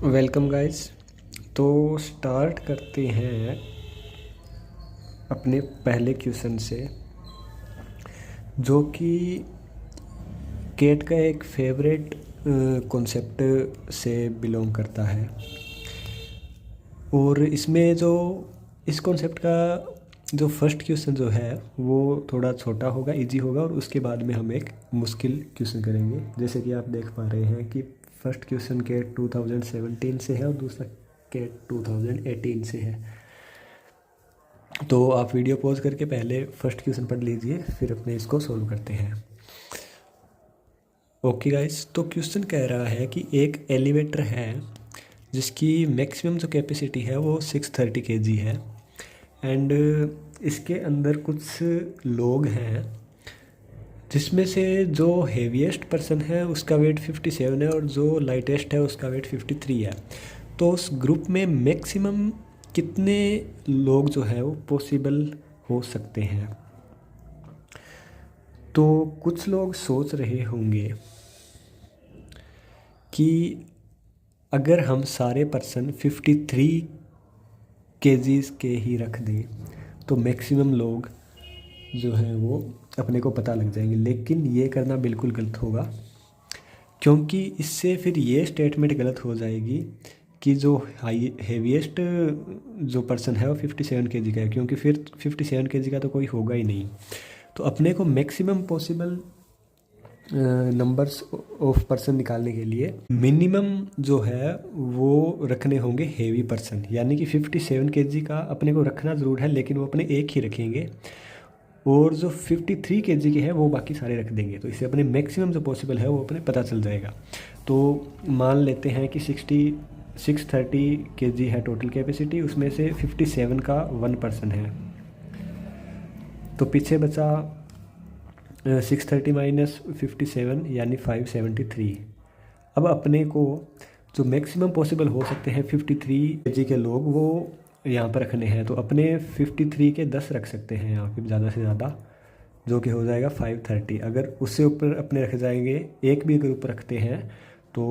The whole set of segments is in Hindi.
Welcome guys. तो स्टार्ट करते हैं अपने पहले क्वेश्चन से, जो कि केट का एक फेवरेट कॉन्सेप्ट से बिलोंग करता है। और इसमें जो इस कॉन्सेप्ट का जो फर्स्ट क्वेश्चन जो है वो थोड़ा छोटा होगा, इजी होगा, और उसके बाद में हम एक मुश्किल क्वेश्चन करेंगे। जैसे कि आप देख पा रहे हैं कि फर्स्ट क्वेश्चन केट 2017 से है और दूसरा केट 2018 से है। तो आप वीडियो पॉज करके पहले फर्स्ट क्वेश्चन पढ़ लीजिए, फिर अपने इसको सोल्व करते हैं। ओके गाइस, तो क्वेश्चन कह रहा है कि एक एलिवेटर है जिसकी मैक्सिमम जो कैपेसिटी है वो 630 kg है, एंड इसके अंदर कुछ लोग हैं जिसमें से जो हेवीएस्ट पर्सन है उसका वेट 57 है और जो लाइटेस्ट है उसका वेट 53 है। तो उस ग्रुप में मैक्सिमम कितने लोग जो है वो पॉसिबल हो सकते हैं। तो कुछ लोग सोच रहे होंगे कि अगर हम सारे पर्सन 53 केजीज़ के ही रख दें तो मैक्सिमम लोग जो हैं वो अपने को पता लग जाएंगे, लेकिन ये करना बिल्कुल गलत होगा, क्योंकि इससे फिर ये स्टेटमेंट गलत हो जाएगी कि जो हाई हेवीएस्ट जो पर्सन है वो 57 केजी का है, क्योंकि फिर 57 केजी का तो कोई होगा ही नहीं। तो अपने को maximum possible numbers of person निकालने के लिए मिनिमम जो है वो रखने होंगे हेवी पर्सन, यानी कि 57 केजी का अपने को रखना ज़रूर है, लेकिन वो अपने एक ही रखेंगे, और जो 53 केजी के है वो बाकी सारे रख देंगे। तो इससे अपने मैक्सिमम जो पॉसिबल है वो अपने पता चल जाएगा। तो मान लेते हैं कि 630 केजी है टोटल कैपेसिटी, उसमें से 57 का 1% है, तो पीछे बचा 630 माइनस 57 यानी 573। अब अपने को जो मैक्सिमम पॉसिबल हो सकते हैं 53 केजी के लोग वो यहाँ पर रखने हैं, तो अपने 53 के 10 रख सकते हैं यहाँ पे ज़्यादा से ज़्यादा, जो कि हो जाएगा 530। अगर उससे ऊपर अपने रख जाएंगे, एक भी अगर ऊपर रखते हैं तो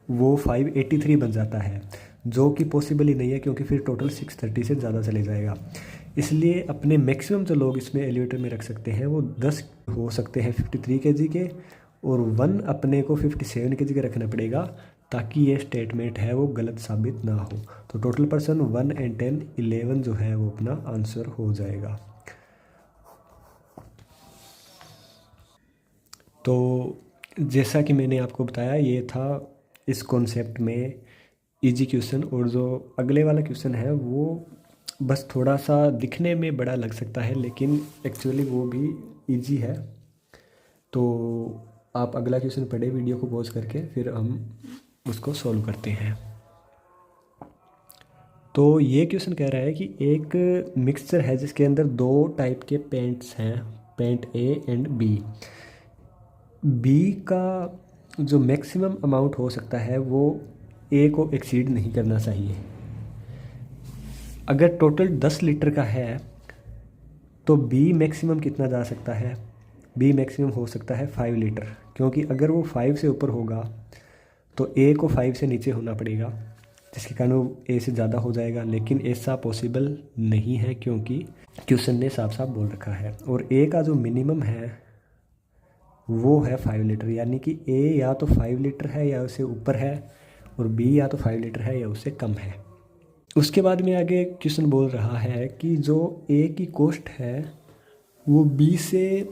वो 583 बन जाता है, जो कि पॉसिबल ही नहीं है, क्योंकि फिर टोटल 630 से ज़्यादा चले जाएगा। इसलिए अपने मैक्सिमम जो लोग इसमें एलिवेटर में रख सकते हैं वो 10 हो सकते हैं 53 केजी के, और 1 अपने को 57 केजी का रखना पड़ेगा, ताकि ये स्टेटमेंट है वो गलत साबित ना हो। तो टोटल पर्सन 1 एंड 10 11 जो है वो अपना आंसर हो जाएगा। तो जैसा कि मैंने आपको बताया, ये था इस कॉन्सेप्ट में इजी क्वेश्चन, और जो अगले वाला क्वेश्चन है वो बस थोड़ा सा दिखने में बड़ा लग सकता है, लेकिन एक्चुअली वो भी इजी है। तो आप अगला क्वेश्चन पढ़े वीडियो को पॉज करके, फिर हम उसको सॉल्व करते हैं। तो ये क्वेश्चन कह रहा है कि एक मिक्सचर है जिसके अंदर 2 टाइप के पेंट्स हैं, paint A and B. B का जो मैक्सिमम अमाउंट हो सकता है वो ए को एक्सीड नहीं करना चाहिए। अगर टोटल 10 लीटर का है तो बी मैक्सिमम कितना जा सकता है? बी मैक्सिमम हो सकता है 5 लीटर, क्योंकि अगर वो 5 से ऊपर होगा तो ए को 5 से नीचे होना पड़ेगा, जिसके कारण वो ए से ज़्यादा हो जाएगा, लेकिन ऐसा पॉसिबल नहीं है, क्योंकि क्वेश्चन ने साफ साफ बोल रखा है। और ए का जो मिनिमम है वो है 5 लीटर, यानी कि ए या तो 5 लीटर है या उससे ऊपर है, और बी या तो 5 लीटर है या उससे कम है। उसके बाद में आगे क्वेश्चन बोल रहा है कि जो ए की कॉस्ट है वो बी से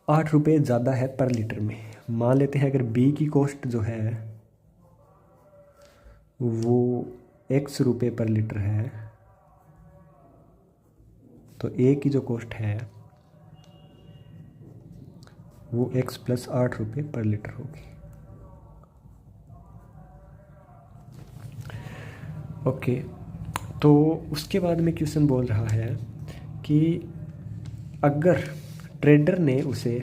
8 रुपये ज़्यादा है पर लीटर में। मान लेते हैं अगर बी की कॉस्ट जो है वो x रुपये पर लीटर है, तो ए की जो कॉस्ट है वो x प्लस 8 रुपये पर लीटर होगी। ओके, तो उसके बाद में क्वेश्चन बोल रहा है कि अगर ट्रेडर ने उसे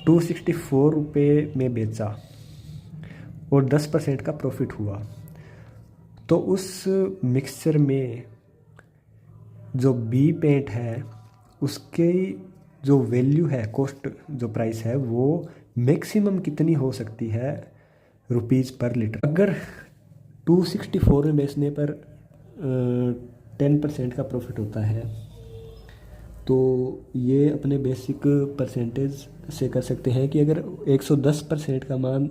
264 रुपये में बेचा और 10% का प्रॉफिट हुआ, तो उस मिक्सचर में जो बी पेंट है उसके जो वैल्यू है, कॉस्ट जो प्राइस है, वो मैक्सिमम कितनी हो सकती है रुपीज़ पर लीटर। अगर 264 में बेचने पर 10% का प्रॉफिट होता है तो ये अपने बेसिक परसेंटेज से कर सकते हैं कि अगर 110% का मान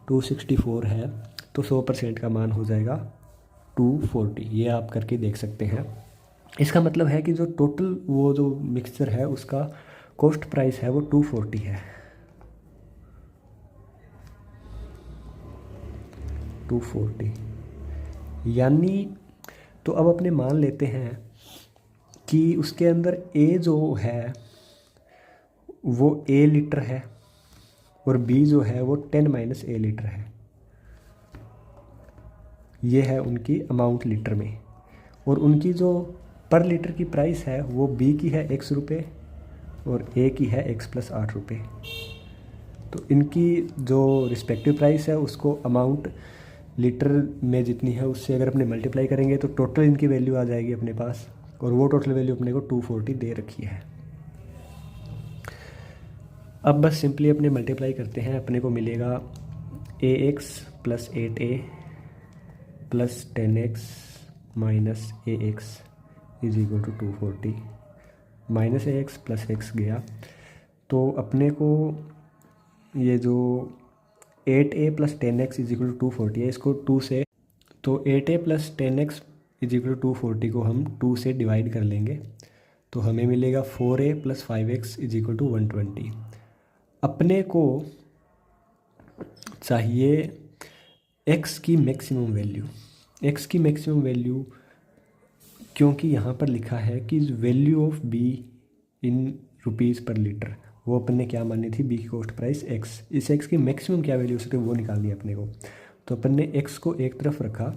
264 है तो 100% का मान हो जाएगा 240। ये आप करके देख सकते हैं। इसका मतलब है कि जो टोटल वो जो मिक्सचर है उसका कॉस्ट प्राइस है वो 240 है, 240। यानी तो अब अपने मान लेते हैं कि उसके अंदर ए जो है वो ए लीटर है और बी जो है वो 10 - ए लीटर है। ये है उनकी अमाउंट लीटर में, और उनकी जो पर लीटर की प्राइस है वो बी की है x रुपये और ए की है x + 8 रुपये। तो इनकी जो रिस्पेक्टिव प्राइस है उसको अमाउंट लीटर में जितनी है उससे अगर अपने मल्टीप्लाई करेंगे तो टोटल इनकी वैल्यू आ जाएगी अपने पास, और वो टोटल वैल्यू अपने को 240 दे रखी है। अब बस सिंपली अपने मल्टीप्लाई करते हैं, अपने को मिलेगा ax + 8a + 10x - ax = 240। -ax + x गया तो अपने को ये जो 8a + 10x = 240 है, इसको 2 से, तो 8a + 10x = 240 को हम 2 से डिवाइड कर लेंगे तो हमें मिलेगा 4a + 5x = 120। अपने को चाहिए x की मैक्सिमम वैल्यू। x की मैक्सिमम वैल्यू क्योंकि यहाँ पर लिखा है कि value of b in rupees पर लीटर, वो अपन ने क्या मानी थी, बी की कॉस्ट प्राइस x। इस x की मैक्सिमम क्या वैल्यू हो सकती है वो निकालनी है अपने को। तो अपन ने x को एक तरफ रखा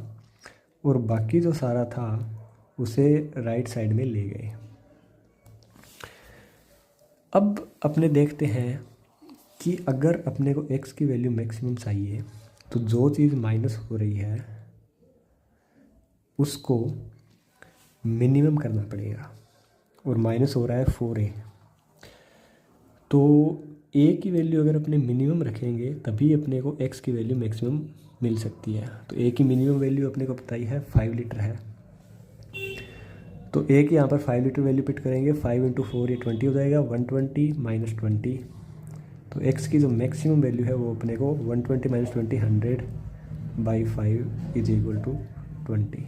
और बाकी जो सारा था उसे राइट साइड में ले गए। अब अपने देखते हैं कि अगर अपने को x की वैल्यू मैक्सिमम चाहिए तो जो चीज़ माइनस हो रही है उसको मिनिमम करना पड़ेगा, और माइनस हो रहा है 4a। तो a की वैल्यू अगर अपने मिनिमम रखेंगे तभी अपने को x की वैल्यू मैक्सिमम मिल सकती है। तो a की मिनिमम वैल्यू अपने को पता ही है 5 लीटर है, तो a की यहाँ पर 5 लीटर वैल्यू पिट करेंगे, 5 × 4 ये 20 हो जाएगा, 120 - 20। तो x की जो मैक्सिमम वैल्यू है वो अपने को 120 - 20 100/5 = 20।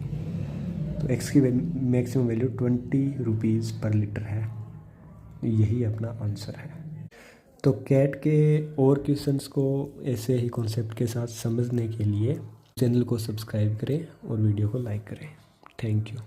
तो x की मैक्सिमम वैल्यू 20 रुपीज़ पर लीटर है। यही अपना आंसर है। तो कैट के और क्वेश्चंस को ऐसे ही कॉन्सेप्ट के साथ समझने के लिए चैनल को सब्सक्राइब करें और वीडियो को लाइक करें। Thank you.